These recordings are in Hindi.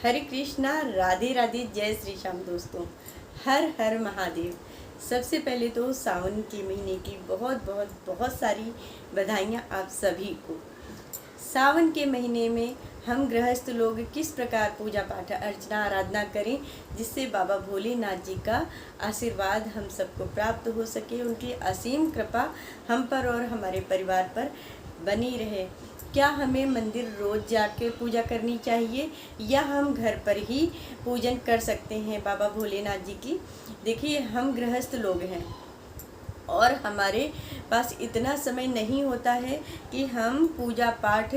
हरे कृष्णा, राधे राधे, जय श्री श्याम। दोस्तों, हर हर महादेव। सबसे पहले तो सावन के महीने की बहुत बहुत बहुत सारी बधाइयाँ आप सभी को। सावन के महीने में हम गृहस्थ लोग किस प्रकार पूजा पाठ अर्चना आराधना करें जिससे बाबा भोलेनाथ जी का आशीर्वाद हम सबको प्राप्त हो सके, उनकी असीम कृपा हम पर और हमारे परिवार पर बनी रहे। क्या हमें मंदिर रोज़ जाके पूजा करनी चाहिए या हम घर पर ही पूजन कर सकते हैं बाबा भोलेनाथ जी की? देखिए, हम गृहस्थ लोग हैं और हमारे पास इतना समय नहीं होता है कि हम पूजा पाठ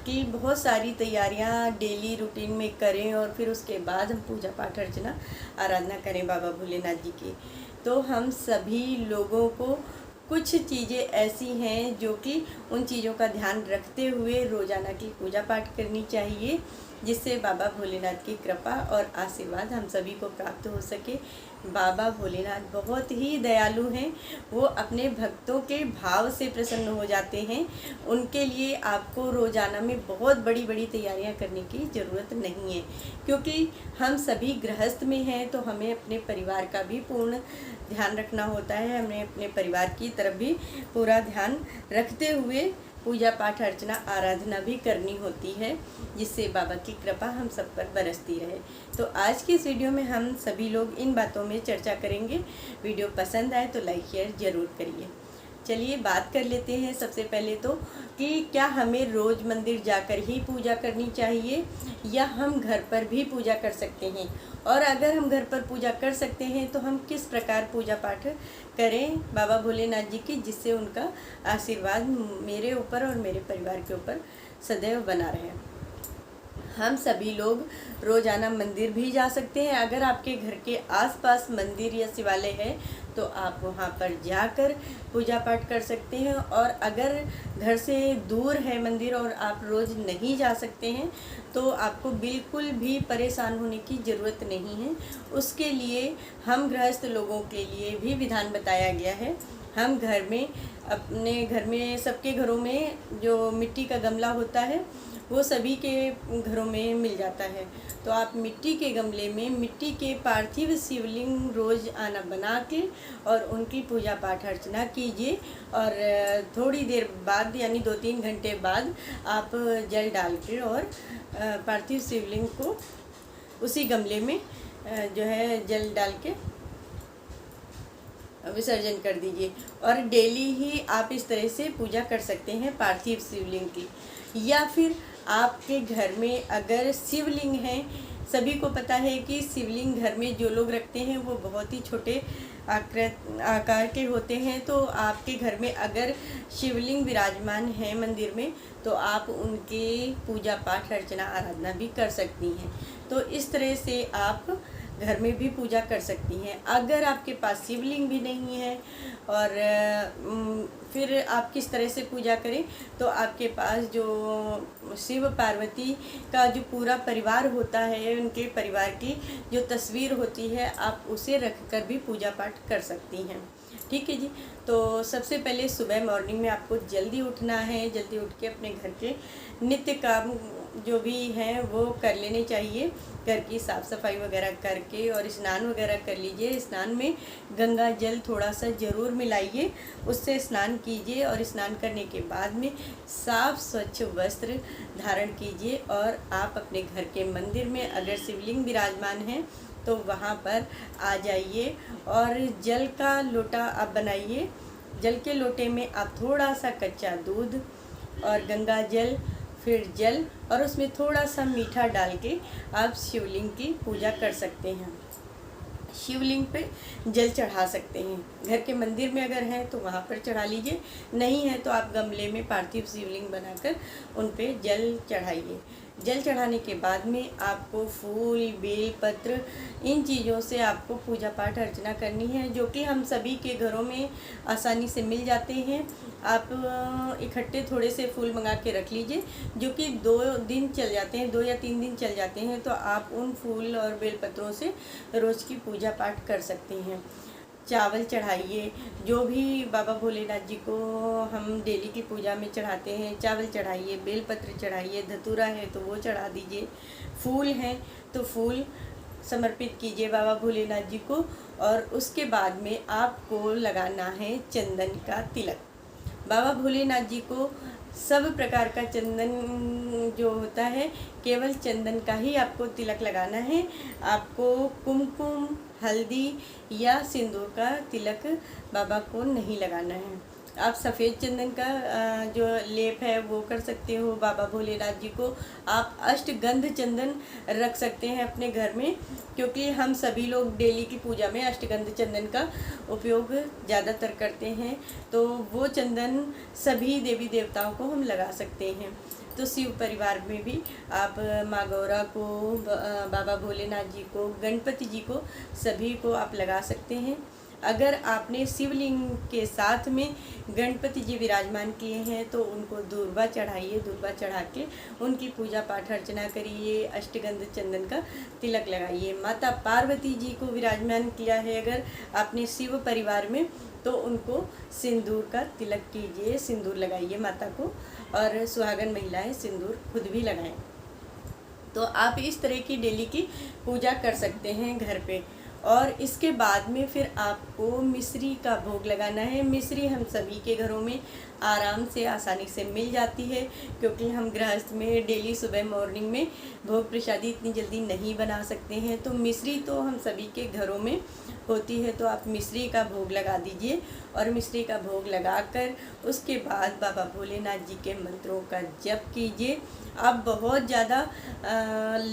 की बहुत सारी तैयारियां डेली रूटीन में करें और फिर उसके बाद हम पूजा पाठ अर्चना आराधना करें बाबा भोलेनाथ जी की। तो हम सभी लोगों को कुछ चीज़ें ऐसी हैं जो कि उन चीज़ों का ध्यान रखते हुए रोज़ाना की पूजा पाठ करनी चाहिए जिससे बाबा भोलेनाथ की कृपा और आशीर्वाद हम सभी को प्राप्त हो सके। बाबा भोलेनाथ बहुत ही दयालु हैं, वो अपने भक्तों के भाव से प्रसन्न हो जाते हैं। उनके लिए आपको रोज़ाना में बहुत बड़ी बड़ी तैयारियां करने की ज़रूरत नहीं है, क्योंकि हम सभी गृहस्थ में हैं तो हमें अपने परिवार का भी पूर्ण ध्यान रखना होता है। हमें अपने परिवार की तरफ भी पूरा ध्यान रखते हुए पूजा पाठ अर्चना आराधना भी करनी होती है जिससे बाबा की कृपा हम सब पर बरसती रहे। तो आज की इस वीडियो में हम सभी लोग इन बातों में चर्चा करेंगे। वीडियो पसंद आए तो लाइक शेयर ज़रूर करिए। चलिए बात कर लेते हैं सबसे पहले तो कि क्या हमें रोज़ मंदिर जाकर ही पूजा करनी चाहिए या हम घर पर भी पूजा कर सकते हैं, और अगर हम घर पर पूजा कर सकते हैं तो हम किस प्रकार पूजा पाठ करें बाबा भोलेनाथ जी की जिससे उनका आशीर्वाद मेरे ऊपर और मेरे परिवार के ऊपर सदैव बना रहे। हम सभी लोग रोज़ाना मंदिर भी जा सकते हैं। अगर आपके घर के आसपास मंदिर या शिवालय है तो आप वहां पर जाकर पूजा पाठ कर सकते हैं, और अगर घर से दूर है मंदिर और आप रोज़ नहीं जा सकते हैं तो आपको बिल्कुल भी परेशान होने की ज़रूरत नहीं है। उसके लिए हम गृहस्थ लोगों के लिए भी विधान बताया गया है। हम घर में, अपने घर में, सबके घरों में जो मिट्टी का गमला होता है वो सभी के घरों में मिल जाता है। तो आप मिट्टी के गमले में मिट्टी के पार्थिव शिवलिंग रोज़ आना बना के और उनकी पूजा पाठ अर्चना कीजिए, और थोड़ी देर बाद यानी 2-3 घंटे बाद आप जल डाल के और पार्थिव शिवलिंग को उसी गमले में जो है जल डाल के विसर्जन कर दीजिए। और डेली ही आप इस तरह से पूजा कर सकते हैं पार्थिव शिवलिंग की। या फिर आपके घर में अगर शिवलिंग है, सभी को पता है कि शिवलिंग घर में जो लोग रखते हैं वो बहुत ही छोटे आकार के होते हैं। तो आपके घर में अगर शिवलिंग विराजमान है मंदिर में तो आप उनके पूजा पाठ अर्चना आराधना भी कर सकती हैं। तो इस तरह से आप घर में भी पूजा कर सकती हैं। अगर आपके पास शिवलिंग भी नहीं है और फिर आप किस तरह से पूजा करें, तो आपके पास जो शिव पार्वती का जो पूरा परिवार होता है, उनके परिवार की जो तस्वीर होती है, आप उसे रख कर भी पूजा पाठ कर सकती हैं। ठीक है जी। तो सबसे पहले सुबह मॉर्निंग में आपको जल्दी उठना है। जल्दी उठ के अपने घर के नित्य काम जो भी हैं वो कर लेने चाहिए। घर की साफ़ सफाई वगैरह करके और स्नान वगैरह कर लीजिए। स्नान में गंगा जल थोड़ा सा ज़रूर मिलाइए, उससे स्नान कीजिए, और स्नान करने के बाद में साफ़ स्वच्छ वस्त्र धारण कीजिए। और आप अपने घर के मंदिर में अगर शिवलिंग विराजमान है तो वहाँ पर आ जाइए और जल का लोटा आप बनाइए। जल के लोटे में आप थोड़ा सा कच्चा दूध और गंगा जल, फिर जल, और उसमें थोड़ा सा मीठा डाल के आप शिवलिंग की पूजा कर सकते हैं। शिवलिंग पे जल चढ़ा सकते हैं। घर के मंदिर में अगर है तो वहाँ पर चढ़ा लीजिए, नहीं है तो आप गमले में पार्थिव शिवलिंग बनाकर उन पे जल चढ़ाइए। जल चढ़ाने के बाद में आपको फूल, बेल पत्र, इन चीज़ों से आपको पूजा पाठ अर्चना करनी है, जो कि हम सभी के घरों में आसानी से मिल जाते हैं। आप इकट्ठे थोड़े से फूल मंगा के रख लीजिए जो कि 2 दिन चल जाते हैं, 2 या 3 दिन चल जाते हैं। तो आप उन फूल और बेल पत्रों से रोज़ की पूजा पाठ कर सकते हैं। चावल चढ़ाइए। जो भी बाबा भोलेनाथ जी को हम डेली की पूजा में चढ़ाते हैं, चावल चढ़ाइए, बेलपत्र चढ़ाइए, धतूरा है तो वो चढ़ा दीजिए, फूल हैं तो फूल समर्पित कीजिए बाबा भोलेनाथ जी को। और उसके बाद में आपको लगाना है चंदन का तिलक। बाबा भोलेनाथ जी को सब प्रकार का चंदन जो होता है, केवल चंदन का ही आपको तिलक लगाना है। आपको कुमकुम, हल्दी या सिंदूर का तिलक बाबा को नहीं लगाना है। आप सफ़ेद चंदन का जो लेप है वो कर सकते हो। बाबा भोलेनाथ जी को आप अष्टगंध चंदन रख सकते हैं अपने घर में, क्योंकि हम सभी लोग डेली की पूजा में अष्टगंध चंदन का उपयोग ज़्यादातर करते हैं। तो वो चंदन सभी देवी देवताओं को हम लगा सकते हैं। तो शिव परिवार में भी आप माँ गौरा को, बाबा भोलेनाथ जी को, गणपति जी को, सभी को आप लगा सकते हैं। अगर आपने शिवलिंग के साथ में गणपति जी विराजमान किए हैं तो उनको दूर्वा चढ़ाइए। दूर्वा चढ़ा के उनकी पूजा पाठ अर्चना करिए, अष्टगंध चंदन का तिलक लगाइए। माता पार्वती जी को विराजमान किया है अगर आपने शिव परिवार में, तो उनको सिंदूर का तिलक कीजिए, सिंदूर लगाइए माता को। और सुहागन महिलाएं सिंदूर खुद भी लगाएं। तो आप इस तरह की डेली की पूजा कर सकते हैं घर पे। और इसके बाद में फिर आपको मिश्री का भोग लगाना है। मिश्री हम सभी के घरों में आराम से, आसानी से मिल जाती है, क्योंकि हम गृहस्थ में डेली सुबह मॉर्निंग में भोग प्रसादी इतनी जल्दी नहीं बना सकते हैं। तो मिश्री तो हम सभी के घरों में होती है, तो आप मिश्री का भोग लगा दीजिए। और मिश्री का भोग लगाकर उसके बाद बाबा भोलेनाथ जी के मंत्रों का जप कीजिए। आप बहुत ज़्यादा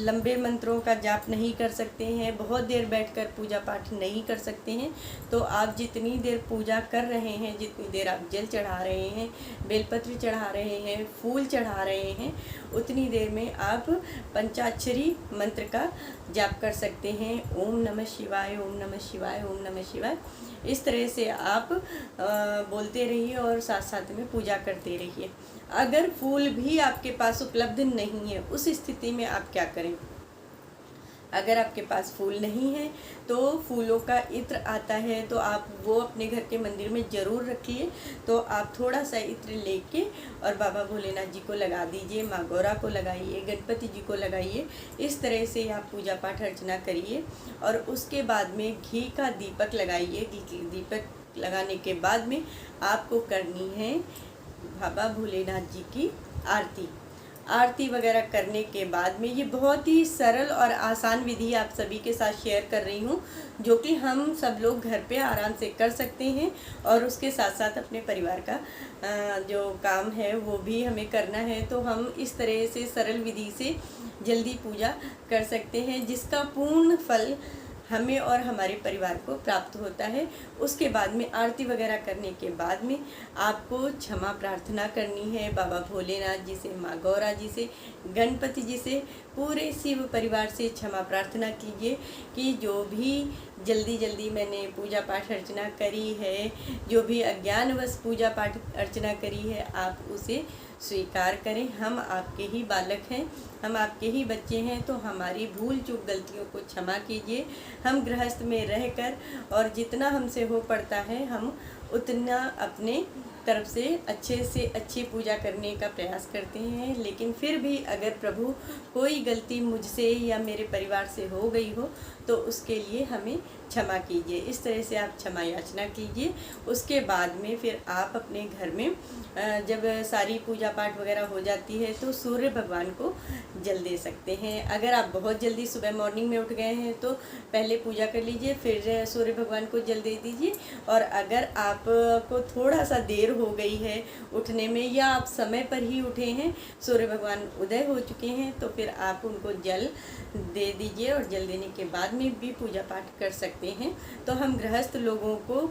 लंबे मंत्रों का जाप नहीं कर सकते हैं, बहुत देर बैठकर पूजा पाठ नहीं कर सकते हैं, तो आप जितनी देर पूजा कर रहे हैं, जितनी देर आप जल चढ़ा रहे हैं, बेलपत्र चढ़ा रहे हैं, फूल चढ़ा रहे हैं, उतनी देर में आप पंचाक्षरी मंत्र का जाप कर सकते हैं। ओम नमः शिवाय, ओम नमः शिवाय, ओम नमः शिवाय। इस तरह से आप बोलते रहिए और साथ साथ में पूजा करते रहिए। अगर फूल भी आपके पास उपलब्ध नहीं है, उस स्थिति में आप क्या करें? अगर आपके पास फूल नहीं है तो फूलों का इत्र आता है, तो आप वो अपने घर के मंदिर में ज़रूर रखिए। तो आप थोड़ा सा इत्र लेके और बाबा भोलेनाथ जी को लगा दीजिए, माँ गौरा को लगाइए, गणपति जी को लगाइए। इस तरह से आप पूजा पाठ अर्चना करिए। और उसके बाद में घी का दीपक लगाइए। दीपक लगाने के बाद में आपको करनी है बाबा भोलेनाथ जी की आरती। आरती वगैरह करने के बाद में, ये बहुत ही सरल और आसान विधि आप सभी के साथ शेयर कर रही हूँ, जो कि हम सब लोग घर पे आराम से कर सकते हैं। और उसके साथ साथ अपने परिवार का जो काम है वो भी हमें करना है। तो हम इस तरह से सरल विधि से जल्दी पूजा कर सकते हैं, जिसका पूर्ण फल हमें और हमारे परिवार को प्राप्त होता है। उसके बाद में आरती वगैरह करने के बाद में आपको क्षमा प्रार्थना करनी है बाबा भोलेनाथ जी से, माँ गौरा जी से, गणपति जी से, पूरे शिव परिवार से क्षमा प्रार्थना कीजिए कि जो भी जल्दी मैंने पूजा पाठ अर्चना करी है, जो भी अज्ञानवश पूजा पाठ अर्चना करी है, आप उसे स्वीकार करें। हम आपके ही बालक हैं, हम आपके ही बच्चे हैं, तो हमारी भूल चूक गलतियों को क्षमा कीजिए। हम गृहस्थ में रहकर और जितना हमसे हो पड़ता है हम उतना अपने तरफ से अच्छी पूजा करने का प्रयास करते हैं। लेकिन फिर भी अगर प्रभु कोई गलती मुझसे या मेरे परिवार से हो गई हो तो उसके लिए हमें क्षमा कीजिए। इस तरह से आप क्षमा याचना कीजिए। उसके बाद में फिर आप अपने घर में जब सारी पूजा पाठ वगैरह हो जाती है तो सूर्य भगवान को जल दे सकते हैं। अगर आप बहुत जल्दी सुबह मॉर्निंग में उठ गए हैं तो पहले पूजा कर लीजिए, फिर सूर्य भगवान को जल दे दीजिए। और अगर आपको थोड़ा सा देर हो गई है उठने में, या आप समय पर ही उठे हैं, सूर्य भगवान उदय हो चुके हैं, तो फिर आप उनको जल दे दीजिए। और जल देने के बाद में भी पूजा पाठ कर सकते हैं। तो हम गृहस्थ लोगों को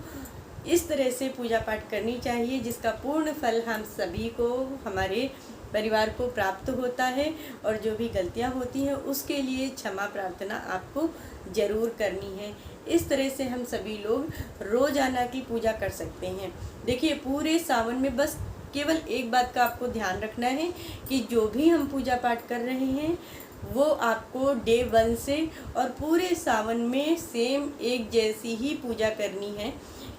इस तरह से पूजा पाठ करनी चाहिए, जिसका पूर्ण फल हम सभी को, हमारे परिवार को प्राप्त होता है। और जो भी गलतियां होती हैं उसके लिए क्षमा प्रार्थना आपको ज़रूर करनी है। इस तरह से हम सभी लोग रोज़ाना की पूजा कर सकते हैं। देखिए, पूरे सावन में बस केवल एक बात का आपको ध्यान रखना है कि जो भी हम पूजा पाठ कर रहे हैं वो आपको डे 1 से और पूरे सावन में सेम एक जैसी ही पूजा करनी है।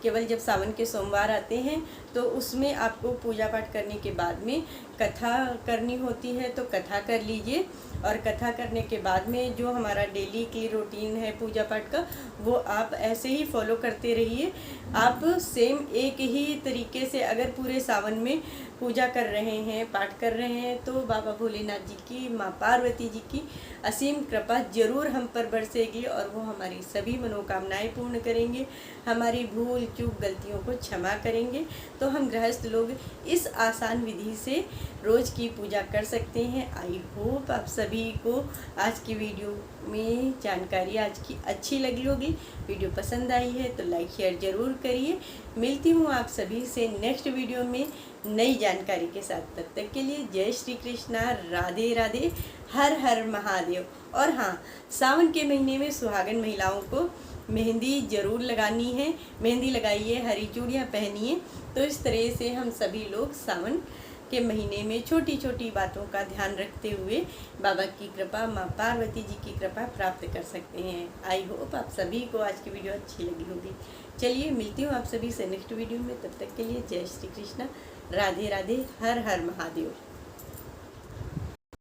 केवल जब सावन के सोमवार आते हैं तो उसमें आपको पूजा पाठ करने के बाद में कथा करनी होती है, तो कथा कर लीजिए। और कथा करने के बाद में जो हमारा डेली की रूटीन है पूजा पाठ का, वो आप ऐसे ही फॉलो करते रहिए। आप सेम एक ही तरीके से अगर पूरे सावन में पूजा कर रहे हैं, पाठ कर रहे हैं, तो बाबा भोलेनाथ जी की, माँ पार्वती जी की असीम कृपा जरूर हम पर बरसेगी और वो हमारी सभी मनोकामनाएं पूर्ण करेंगे, हमारी भूल चूक गलतियों को क्षमा करेंगे। तो हम गृहस्थ लोग इस आसान विधि से रोज़ की पूजा कर सकते हैं। आई होप आप सभी को आज की वीडियो में जानकारी आज की अच्छी लगी होगी। वीडियो पसंद आई है तो लाइक शेयर ज़रूर करिए। मिलती हूँ आप सभी से नेक्स्ट वीडियो में नई जानकारी के साथ। तब तक के लिए जय श्री कृष्णा, राधे राधे, हर हर महादेव। और हाँ, सावन के महीने में सुहागन महिलाओं को मेहंदी ज़रूर लगानी है। मेहंदी लगाइए, हरी चूड़ियाँ पहनिए। तो इस तरह से हम सभी लोग सावन के महीने में छोटी छोटी बातों का ध्यान रखते हुए बाबा की कृपा, माँ पार्वती जी की कृपा प्राप्त कर सकते हैं। आई होप आप सभी को आज की वीडियो अच्छी लगी होगी। चलिए मिलती हूँ आप सभी से नेक्स्ट वीडियो में। तब तक के लिए जय श्री कृष्णा, राधे राधे, हर हर महादेव।